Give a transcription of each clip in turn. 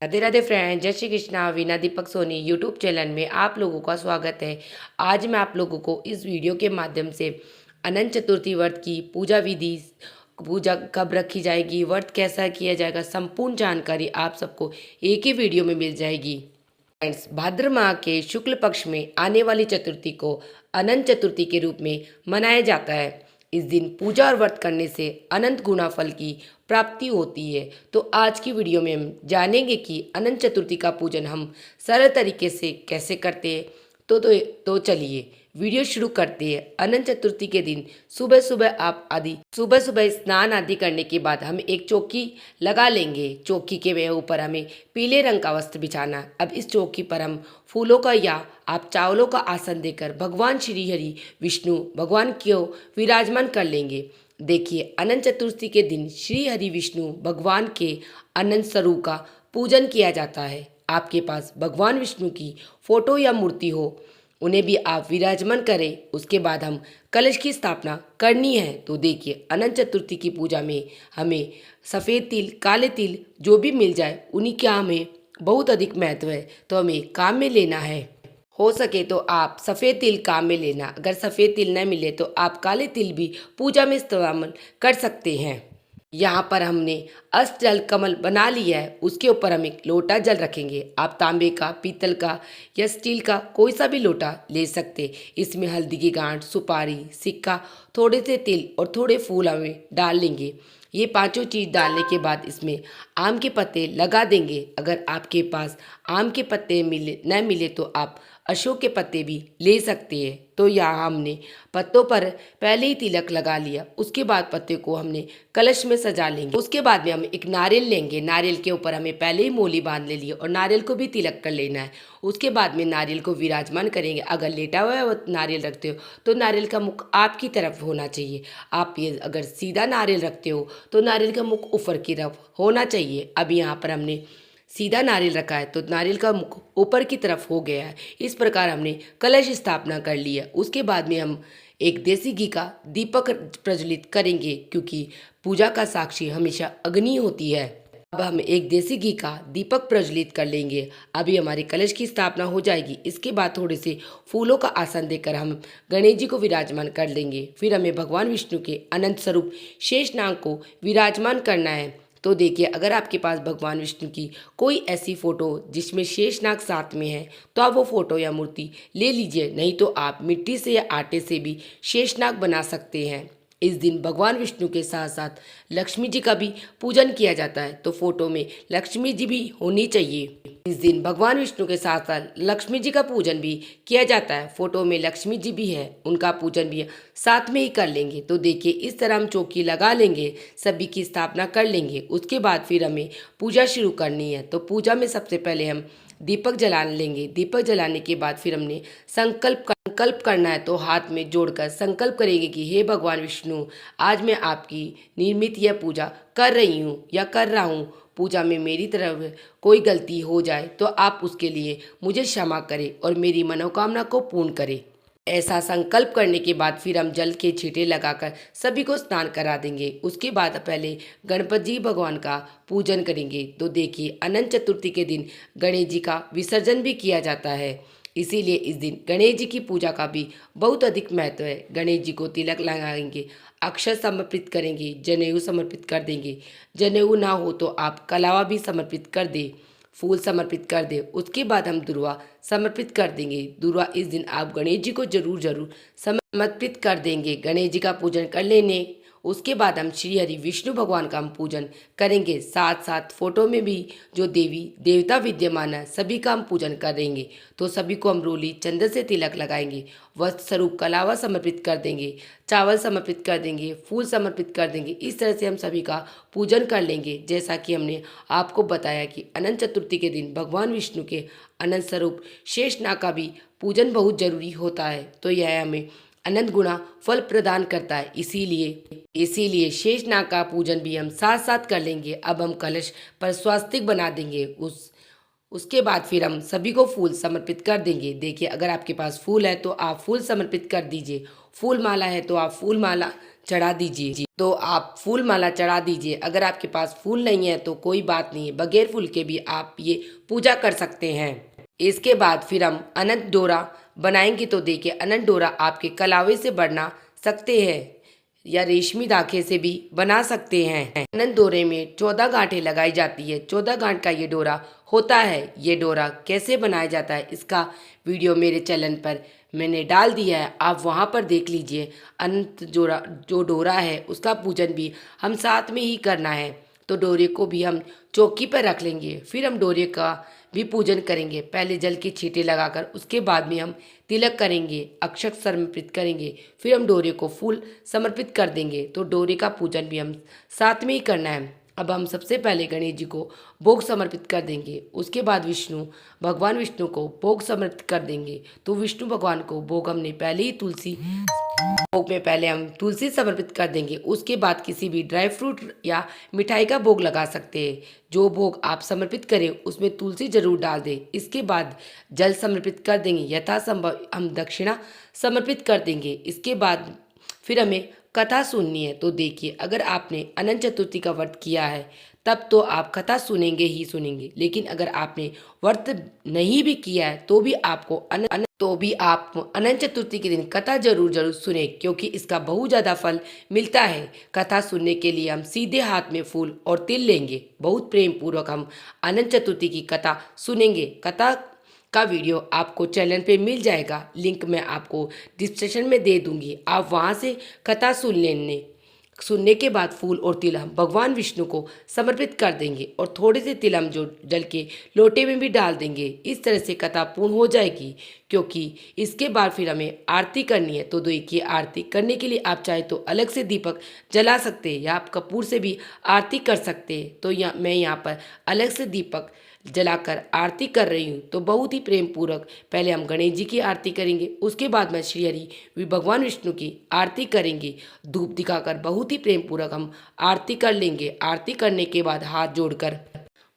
Radhe Radhe friend, जय Shri Krishna. Veena Deepak Soni YouTube channel में आप लोगों का स्वागत है। आज मैं आप लोगों को इस वीडियो के माध्यम से अनंत चतुर्थी व्रत की पूजा विधि, पूजा कब रखी जाएगी, व्रत कैसा किया जाएगा, संपूर्ण जानकारी आप सबको एक ही वीडियो में मिल जाएगी। फ्रेंड्स, भाद्र माह के शुक्ल पक्ष में आने वाली चतुर्थी को अनंत चतुर्थी के रूप में मनाया जाता है। इस दिन पूजा और व्रत करने से अनंत गुना फल की प्राप्ति होती है। तो आज की वीडियो में हम जानेंगे कि अनंत चतुर्थी का पूजन हम सरल तरीके से कैसे करते हैं। तो चलिए वीडियो शुरू करते हैं। अनंत चतुर्थी के दिन सुबह सुबह स्नान आदि करने के बाद हम एक चौकी लगा लेंगे। चौकी के ऊपर हमें पीले रंग का वस्त्र बिछाना। अब इस चौकी पर हम फूलों का या आप चावलों का आसन देकर भगवान श्री हरि विष्णु भगवान को विराजमान कर लेंगे। देखिए, अनंत चतुर्थी के दिन श्री हरि विष्णु भगवान के अनंत स्वरूप का पूजन किया जाता है। आपके पास भगवान विष्णु की फोटो या मूर्ति हो, उन्हें भी आप विराजमान करें। उसके बाद हम कलश की स्थापना करनी है। तो देखिए, अनंत चतुर्थी की पूजा में हमें सफ़ेद तिल, काले तिल जो भी मिल जाए उन्हीं का हमें बहुत अधिक महत्व है, तो हमें काम में लेना है। हो सके तो आप सफ़ेद तिल काम में लेना। अगर सफ़ेद तिल न मिले तो आप काले तिल भी पूजा में इस्तेमाल कर सकते हैं। यहाँ पर हमने अष्ट जल कमल बना लिया है। उसके ऊपर हम एक लोटा जल रखेंगे। आप तांबे का, पीतल का या स्टील का कोई सा भी लोटा ले सकते। इसमें हल्दी की गांठ, सुपारी, सिक्का, थोड़े से तिल और थोड़े फूल हमें डाल लेंगे। ये पांचों चीज़ डालने के बाद इसमें आम के पत्ते लगा देंगे। अगर आपके पास आम के पत्ते न मिले तो आप अशोक के पत्ते भी ले सकते हैं। तो यहाँ हमने पत्तों पर पहले ही तिलक लगा लिया। उसके बाद पत्ते को हमने कलश में सजा लेंगे। उसके बाद में हम एक नारियल लेंगे। नारियल के ऊपर हमें पहले ही मोली बांध ले लिया और नारियल को भी तिलक कर लेना है। उसके बाद में नारियल को विराजमान करेंगे। अगर लेटा हुआ नारियल रखते हो तो नारियल का मुख आपकी तरफ होना चाहिए। आप ये अगर सीधा नारियल रखते हो तो नारियल का मुख ऊपर की तरफ होना चाहिए। अब यहाँ पर हमने सीधा नारियल रखा है तो नारियल का मुख ऊपर की तरफ हो गया है। इस प्रकार हमने कलश स्थापना कर ली है। उसके बाद में हम एक देसी घी का दीपक प्रज्वलित करेंगे, क्योंकि पूजा का साक्षी हमेशा अग्नि होती है। अब हम एक देसी घी का दीपक प्रज्वलित कर लेंगे। अभी हमारे कलश की स्थापना हो जाएगी। इसके बाद थोड़े से फूलों का आसन देकर हम गणेश जी को विराजमान कर लेंगे। फिर हमें भगवान विष्णु के अनंत स्वरूप शेषनाग को विराजमान करना है। तो देखिए, अगर आपके पास भगवान विष्णु की कोई ऐसी फ़ोटो जिसमें शेषनाग साथ में है तो आप वो फ़ोटो या मूर्ति ले लीजिए। नहीं तो आप मिट्टी से या आटे से भी शेषनाग बना सकते हैं। इस दिन भगवान विष्णु के साथ साथ लक्ष्मी जी का भी पूजन किया जाता है। तो फोटो में लक्ष्मी जी भी होनी चाहिए। इस दिन भगवान विष्णु के साथ साथ लक्ष्मी जी का पूजन भी किया जाता है। फोटो में लक्ष्मी जी भी है, उनका पूजन भी साथ में ही कर लेंगे। तो देखिए, इस तरह हम चौकी लगा लेंगे, सभी की स्थापना कर लेंगे। उसके बाद फिर हमें पूजा शुरू करनी है। तो पूजा में सबसे पहले हम दीपक जला लेंगे। दीपक जलाने के बाद फिर हमने संकल्प करना है। तो हाथ में जोड़कर संकल्प करेंगे कि हे भगवान विष्णु, आज मैं आपकी निर्मित यह पूजा कर रही हूँ या कर रहा हूँ। पूजा में मेरी तरफ कोई गलती हो जाए तो आप उसके लिए मुझे क्षमा करें और मेरी मनोकामना को पूर्ण करें। ऐसा संकल्प करने के बाद फिर हम जल के छींटे लगाकर सभी को स्नान करा देंगे। उसके बाद पहले गणपति जी भगवान का पूजन करेंगे। तो देखिए, अनंत चतुर्थी के दिन गणेश जी का विसर्जन भी किया जाता है। इसीलिए इस दिन गणेश जी की पूजा का भी बहुत अधिक महत्व है। गणेश जी को तिलक लगाएंगे, अक्षर समर्पित करेंगे, जनेऊ समर्पित कर देंगे। जनेऊ ना हो तो आप कलावा भी समर्पित कर दे, फूल समर्पित कर दे। उसके बाद हम दुर्वा समर्पित कर देंगे। दुर्वा इस दिन आप गणेश जी को जरूर समर्पित कर देंगे। गणेश जी का पूजन कर लेने उसके बाद हम श्री हरि विष्णु भगवान का हम पूजन करेंगे। साथ साथ फोटो में भी जो देवी देवता विद्यमान है सभी का हम पूजन करेंगे। तो सभी को हम रोली चंदन से तिलक लगाएंगे, वस्त्र स्वरूप कलावा समर्पित कर देंगे, चावल समर्पित कर देंगे, फूल समर्पित कर देंगे। इस तरह से हम सभी का पूजन कर लेंगे। जैसा कि हमने आपको बताया कि अनंत चतुर्थी के दिन भगवान विष्णु के अनंत स्वरूप शेषनाग का भी पूजन बहुत जरूरी होता है। तो यह हमें अनंत गुणा फल प्रदान करता है। इसीलिए शेषनाग का पूजन भी हम साथ साथ कर लेंगे। अब हम कलश पर स्वास्तिक बना देंगे। उसके बाद फिर हम सभी को फूल समर्पित कर देंगे। देखिए, अगर आपके पास फूल है तो आप फूल समर्पित कर दीजिए। फूल माला है तो आप फूल माला चढ़ा दीजिए। तो आप फूल माला चढ़ा दीजिए। अगर आपके पास फूल नहीं है तो कोई बात नहीं है, बगैर फूल के भी आप ये पूजा कर सकते हैं। इसके बाद फिर हम अनंत डोरा बनाएंगे। तो देखिए, अनंत डोरा आपके कलावे से बना सकते हैं या रेशमी धागे से भी बना सकते हैं। अनंत डोरे में 14 गांठें लगाई जाती है। 14 गांठ का ये डोरा होता है। ये डोरा कैसे बनाया जाता है इसका वीडियो मेरे चैनल पर मैंने डाल दिया है, आप वहाँ पर देख लीजिए। अनंत जोड़ा जो डोरा है उसका पूजन भी हम साथ में ही करना है। तो डोरे को भी हम चौकी पर रख लेंगे। फिर हम डोरे का भी पूजन करेंगे। पहले जल के छींटे लगाकर उसके बाद में हम तिलक करेंगे, अक्षत समर्पित करेंगे। फिर हम डोरे को फूल समर्पित कर देंगे। तो डोरे का पूजन भी हम साथ में ही करना है। अब हम सबसे पहले गणेश जी को भोग समर्पित कर देंगे। उसके बाद भगवान विष्णु को भोग समर्पित कर देंगे। तो विष्णु भगवान को भोग हमने पहले ही भोग में पहले हम तुलसी समर्पित कर देंगे। उसके बाद किसी भी ड्राई फ्रूट या मिठाई का भोग लगा सकते हैं। जो भोग आप समर्पित करें उसमें तुलसी जरूर डाल दें। इसके बाद जल समर्पित कर देंगे। यथासंभव हम दक्षिणा समर्पित कर देंगे। इसके बाद फिर हमें कथा सुननी है। तो देखिए, अगर आपने अनंत चतुर्थी का व्रत किया है तब तो आप कथा सुनेंगे ही सुनेंगे। लेकिन अगर आपने व्रत नहीं भी किया है तो भी आप अनंत चतुर्थी के दिन कथा जरूर सुने, क्योंकि इसका बहुत ज़्यादा फल मिलता है। कथा सुनने के लिए हम सीधे हाथ में फूल और तिल लेंगे। बहुत प्रेम पूर्वक हम अनंत चतुर्थी की कथा सुनेंगे। कथा का वीडियो आपको चैनल पे मिल जाएगा, लिंक मैं आपको डिस्क्रिप्शन में दे दूंगी। आप वहाँ से कथा सुनने के बाद फूल और तिल हम भगवान विष्णु को समर्पित कर देंगे और थोड़े से तिल हम जो जल के लोटे में भी डाल देंगे। इस तरह से कथा पूर्ण हो जाएगी, क्योंकि इसके बाद फिर हमें आरती करनी है। तो देखिए, आरती करने के लिए आप चाहे तो अलग से दीपक जला सकते हैं या आप कपूर से भी आरती कर सकते हैं। तो मैं यहाँ पर अलग से दीपक जलाकर आरती कर रही हूँ। तो बहुत ही प्रेम पूर्वक पहले हम गणेश जी की आरती करेंगे। उसके बाद में श्री हरि भगवान विष्णु की आरती करेंगे। धूप दिखाकर बहुत ही प्रेम पूर्वक हम आरती कर लेंगे। आरती करने के बाद हाथ जोड़कर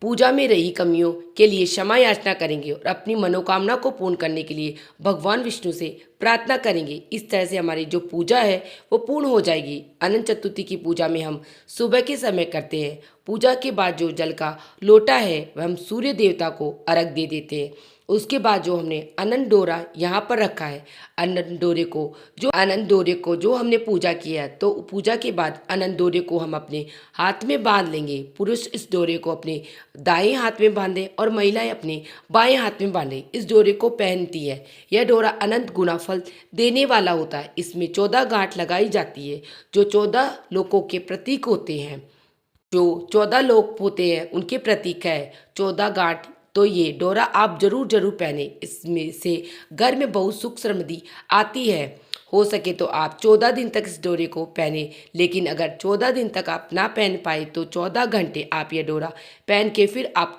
पूजा में रही कमियों के लिए क्षमा याचना करेंगे और अपनी मनोकामना को पूर्ण करने के लिए भगवान विष्णु से प्रार्थना करेंगे। इस तरह से हमारी जो पूजा है वो पूर्ण हो जाएगी। अनंत चतुर्थी की पूजा में हम सुबह के समय करते हैं। पूजा के बाद जो जल का लोटा है वह हम सूर्य देवता को अर्घ दे देते हैं। उसके बाद जो हमने अनंत डोरा यहाँ पर रखा है, अनंत डोरे को जो हमने पूजा किया है, तो पूजा के बाद अनंत डोरे को हम अपने हाथ में बांध लेंगे। पुरुष इस डोरे को अपने दाएं हाथ में बांधे और महिलाएं अपने बाएं हाथ में बांधे इस डोरे को पहनती है। यह डोरा अनंत गुना फल देने वाला होता है। इसमें 14 गांठ लगाई जाती है जो 14 लोकों के प्रतीक होते हैं। जो 14 लोक होते हैं उनके प्रतीक है 14 गांठ। तो ये डोरा आप जरूर पहने। इसमें से घर में बहुत सुख समृद्धि आती है। हो सके तो आप 14 दिन तक इस डोरे को पहने। लेकिन अगर 14 दिन तक आप ना पहन पाए तो 14 घंटे आप ये डोरा पहन के फिर आप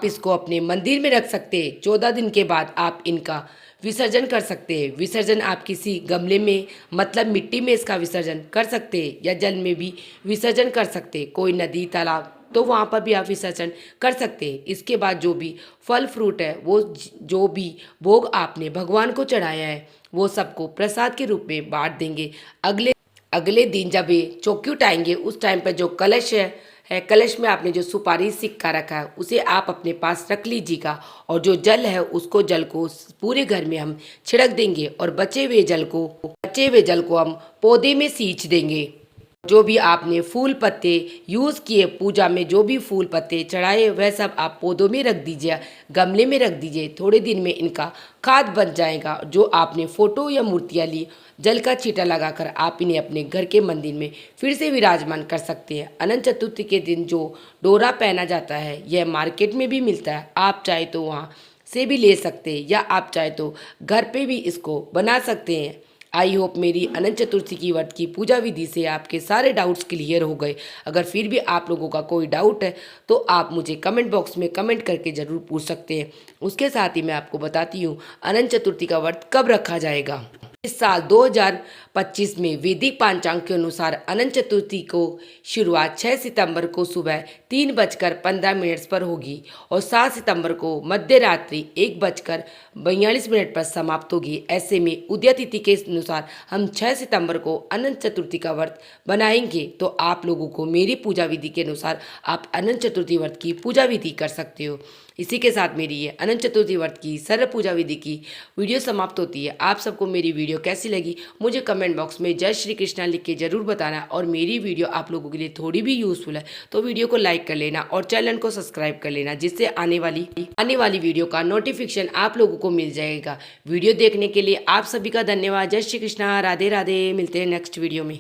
इसको अपने मंदिर में रख सकते हैं। 14 दिन के बाद आप इनका विसर्जन कर सकते हैं। विसर्जन आप किसी गमले में मतलब मिट्टी में इसका विसर्जन कर सकते हैं या जल में भी विसर्जन कर सकते हैं। कोई नदी तालाब तो वहाँ पर भी आप विसर्जन कर सकते हैं। इसके बाद जो भी फल फ्रूट है वो जो भी भोग आपने भगवान को चढ़ाया है वो सबको प्रसाद के रूप में बांट देंगे। अगले दिन जब ये चौकी उठाएंगे उस टाइम पर जो कलश है कलश में आपने जो सुपारी सिक्का रखा है उसे आप अपने पास रख लीजिएगा और जो जल है जल को पूरे घर में हम छिड़क देंगे और बचे हुए जल को हम पौधे में सींच देंगे। जो भी आपने फूल पत्ते यूज़ किए पूजा में, जो भी फूल पत्ते चढ़ाए वह सब आप पौधों में रख दीजिए, गमले में रख दीजिए। थोड़े दिन में इनका खाद बन जाएगा। जो आपने फोटो या मूर्तियाँ ली जल का छींटा लगाकर आप इन्हें अपने घर के मंदिर में फिर से विराजमान कर सकते हैं। अनंत चतुर्थी के दिन जो डोरा पहना जाता है यह मार्केट में भी मिलता है। आप चाहे तो वहाँ से भी ले सकते हैं या आप चाहे तो घर पे भी इसको बना सकते हैं। आई होप मेरी अनंत चतुर्थी की व्रत की पूजा विधि से आपके सारे डाउट्स क्लियर हो गए। अगर फिर भी आप लोगों का कोई डाउट है तो आप मुझे कमेंट बॉक्स में कमेंट करके ज़रूर पूछ सकते हैं। उसके साथ ही मैं आपको बताती हूँ अनंत चतुर्थी का व्रत कब रखा जाएगा। इस साल 2025 में वैदिक पंचांग के अनुसार अनंत चतुर्थी को शुरुआत 6 सितंबर को सुबह 3:15 पर होगी और 7 सितंबर को मध्य रात्रि 1:42 पर समाप्त होगी। ऐसे में उदय तिथि के अनुसार हम 6 सितंबर को अनंत चतुर्थी का व्रत बनाएंगे। तो आप लोगों को मेरी पूजा विधि के अनुसार आप अनंत चतुर्थी व्रत की पूजा विधि कर सकते हो। इसी के साथ मेरी ये अनंत चतुर्थी व्रत की सरल पूजा विधि की वीडियो समाप्त होती है। आप सबको मेरी वीडियो कैसी लगी मुझे कमेंट बॉक्स में जय श्री कृष्णा लिख के जरूर बताना। और मेरी वीडियो आप लोगों के लिए थोड़ी भी यूजफुल है तो वीडियो को लाइक कर लेना और चैनल को सब्सक्राइब कर लेना, जिससे आने वाली वीडियो का नोटिफिकेशन आप लोगों को मिल जाएगा। वीडियो देखने के लिए आप सभी का धन्यवाद। जय श्री कृष्णा, राधे राधे। मिलते हैं नेक्स्ट वीडियो में।